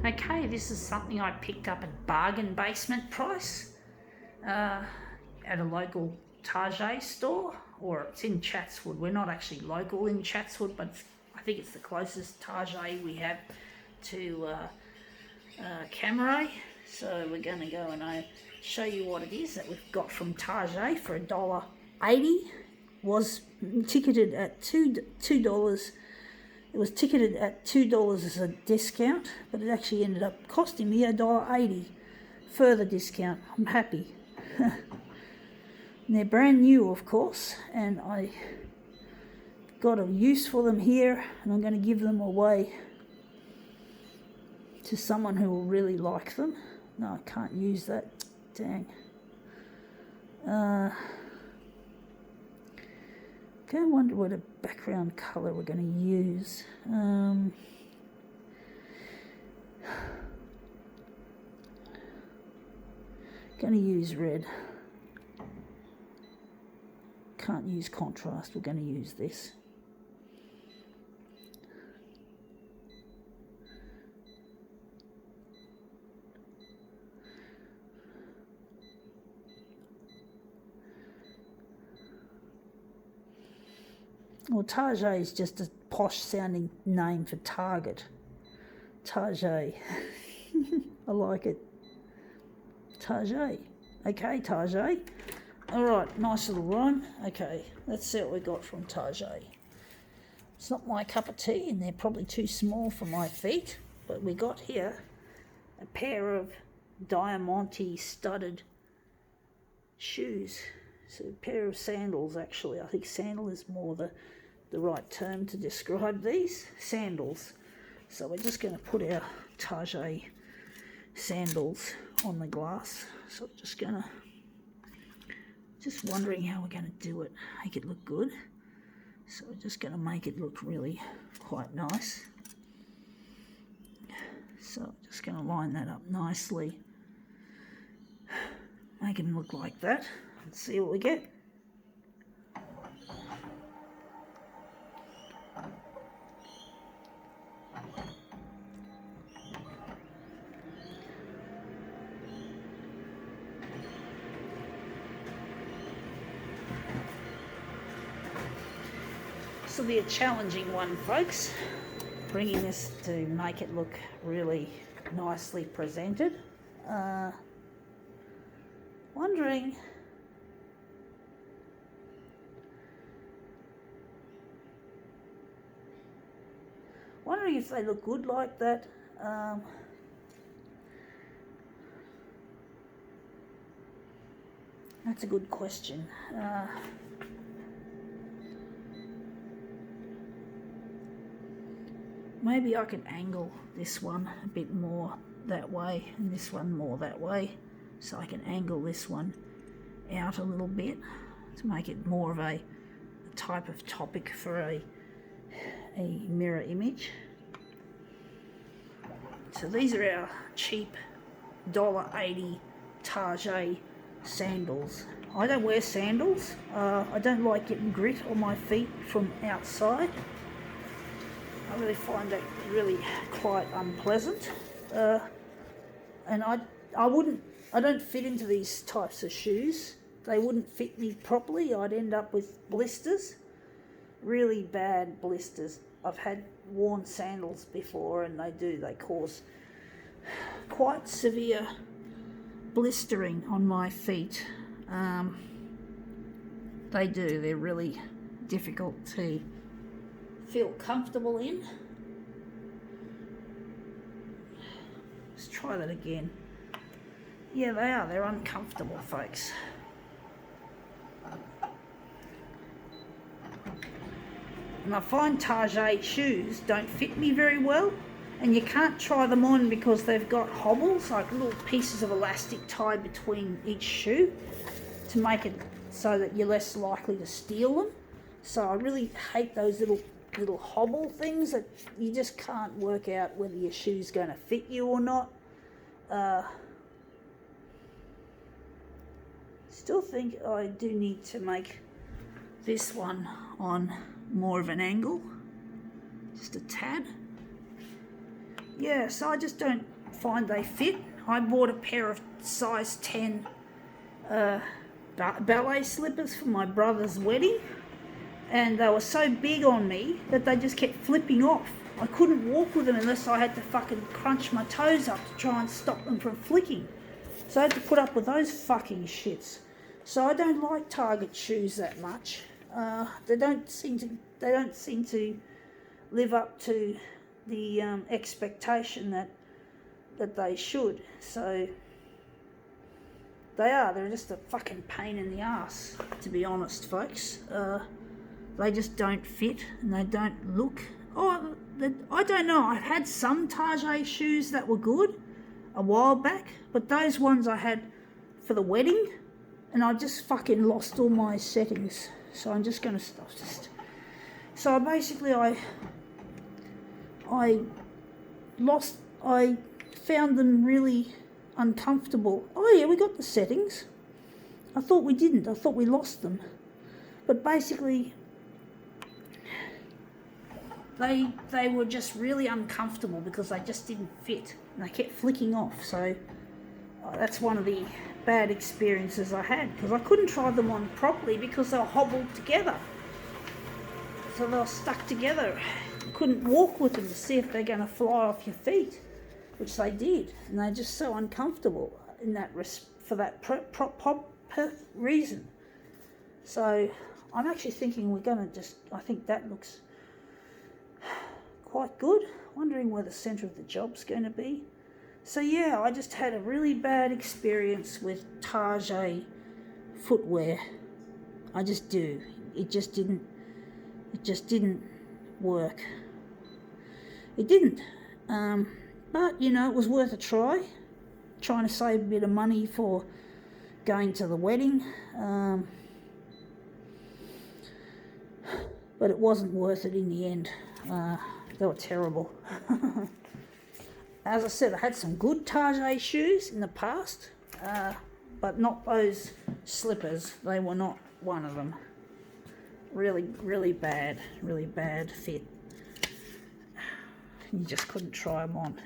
Okay, this is something I picked up at bargain basement price at a local Taaaget store, or it's in Chatswood. We're not actually local in Chatswood, but I think it's the closest Taaaget we have to Camaret. So we're going to go and show you what it is that we've got from Taaaget for $1.80. Was ticketed at $2. It was ticketed at $2 as a discount, but it actually ended up costing me $1.80 further discount. I'm happy. And they're brand new, of course, and I got a use for them here, and I'm going to give them away to someone who will really like them. No, I can't use that. Dang. I wonder what a background colour we're going to use. Going to use red. Can't use contrast. We're going to use this. Well, Taaaget is just a posh sounding name for Target. Taaaget. I like it. Taaaget. Okay, Taaaget. Alright, nice little rhyme. Okay, let's see what we got from Taaaget. It's not my cup of tea, and they're probably too small for my feet, but we got here a pair of diamante studded shoes. So a pair of sandals, actually. I think sandal is more the right term to describe these. Sandals. So we're just going to put our Taaaget sandals on the glass. So we're just going to, just wondering how we're going to do it, make it look good. So we're just going to make it look really quite nice. So I'm just going to line that up nicely. Make them look like that. Let's see what we get. This will be a challenging one, folks. Bringing this to make it look really nicely presented. Wondering if they look good like that. That's a good question. Maybe I can angle this one a bit more that way and this one more that way, so I can angle this one out a little bit to make it more of a type of topic for a mirror image. So these are our cheap $1.80 Taaaget sandals. I don't wear sandals. I don't like getting grit on my feet from outside. I really find that really quite unpleasant. And I don't fit into these types of shoes. They wouldn't fit me properly. I'd end up with blisters, really bad blisters. I've had worn sandals before, and they cause quite severe blistering on my feet. They do. They're really difficult to feel comfortable in. Let's try that again. Yeah, they are. They're uncomfortable, folks. And I find Taaaget shoes don't fit me very well, and you can't try them on because they've got hobbles, like little pieces of elastic tied between each shoe to make it so that you're less likely to steal them. So I really hate those little hobble things that you just can't work out whether your shoe's going to fit you or not. Still think I do need to make this one on more of an angle, just a tad. yeah, so I just don't find they fit. I bought a pair of size 10 ballet slippers for my brother's wedding, and they were so big on me that they just kept flipping off. I couldn't walk with them unless I had to fucking crunch my toes up to try and stop them from flicking. So I had to put up with those fucking shits. So I don't like Taaaget shoes that much. They don't seem to live up to the expectation that they should. So they're just a fucking pain in the ass, to be honest, folks. They just don't fit and they don't look. I don't know. I've had some Taaaget shoes that were good a while back, but those ones I had for the wedding, and I just fucking lost all my settings. So I'm just gonna stop. So basically, I found them really uncomfortable. Oh yeah, we got the settings. I thought we didn't. I thought we lost them. But basically, they were just really uncomfortable because they just didn't fit and they kept flicking off. So that's one of the bad experiences I had, because I couldn't try them on properly because they were hobbled together. So they were stuck together. You couldn't walk with them to see if they're going to fly off your feet, which they did, and they're just so uncomfortable in that for that reason. So I'm actually thinking we're going to I think that looks quite good. Wondering where the centre of the job's going to be. So yeah, I just had a really bad experience with Taaaget footwear. I just do. It just didn't work. It didn't. But you know, it was worth a try. Trying to save a bit of money for going to the wedding. But it wasn't worth it in the end. They were terrible. As I said, I had some good Taaaget shoes in the past, but not those slippers. They were not one of them. Really, really bad fit. You just couldn't try them on.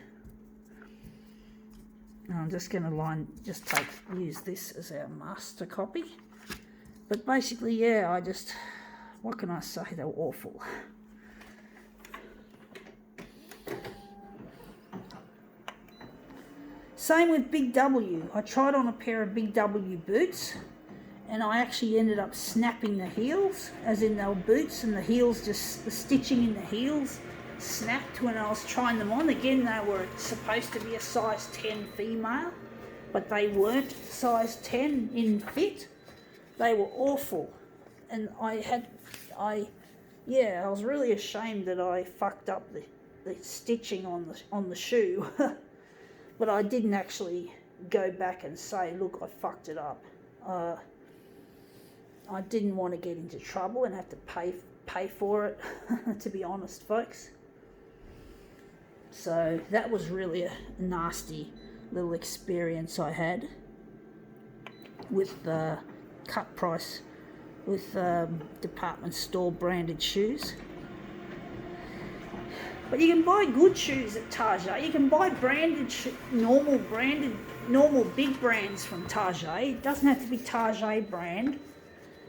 And I'm just going to use this as our master copy. But basically, yeah, what can I say? They were awful. Same with Big W. I tried on a pair of Big W boots, and I actually ended up snapping the heels, as in they were boots, and the stitching in the heels snapped when I was trying them on. Again, they were supposed to be a size 10 female, but they weren't size 10 in fit. They were awful, and I was really ashamed that I fucked up the stitching on the shoe. But I didn't actually go back and say, look, I fucked it up. I didn't want to get into trouble and have to pay for it, to be honest, folks. So that was really a nasty little experience I had with cut price, with department store branded shoes. But you can buy good shoes at Taaaget. You can buy normal big brands from Taaaget. It doesn't have to be Taaaget brand.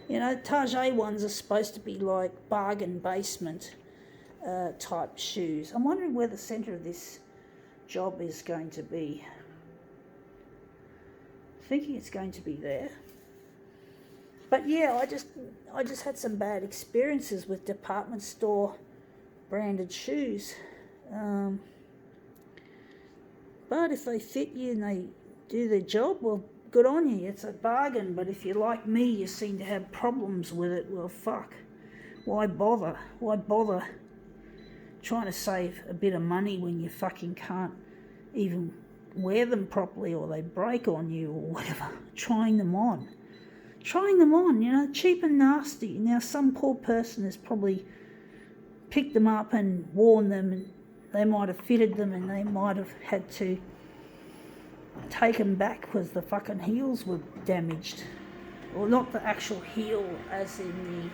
You know, Taaaget ones are supposed to be like bargain basement type shoes. I'm wondering where the centre of this job is going to be. Thinking it's going to be there. But yeah, I just had some bad experiences with department store branded shoes. But if they fit you and they do their job, well, good on you. It's a bargain. But if you're like me, you seem to have problems with it, well, fuck. Why bother? Why bother trying to save a bit of money when you fucking can't even wear them properly, or they break on you or whatever? Trying them on, you know, cheap and nasty. Now, some poor person has probably picked them up and worn them, and they might have fitted them, and they might have had to take them back because the fucking heels were damaged. Or not the actual heel, as in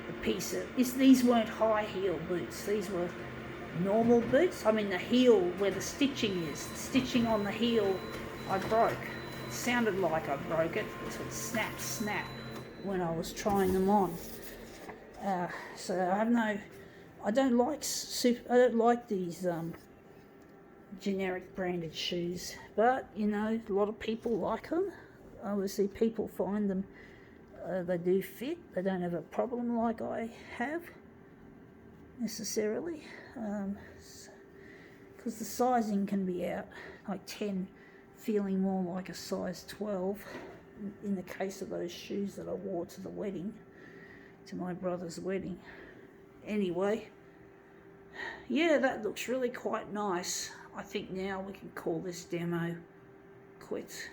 the piece of... These weren't high heel boots. These were normal boots. I mean the heel where the stitching is. The stitching on the heel I broke. It sounded like I broke it. It would snap, snap when I was trying them on. So I don't like these generic branded shoes, but you know, a lot of people like them. Obviously people find them, they do fit, they don't have a problem like I have necessarily, because the sizing can be out, like 10 feeling more like a size 12 in the case of those shoes that I wore to the wedding, to my brother's wedding. Anyway, yeah, that looks really quite nice. I think now we can call this demo quits.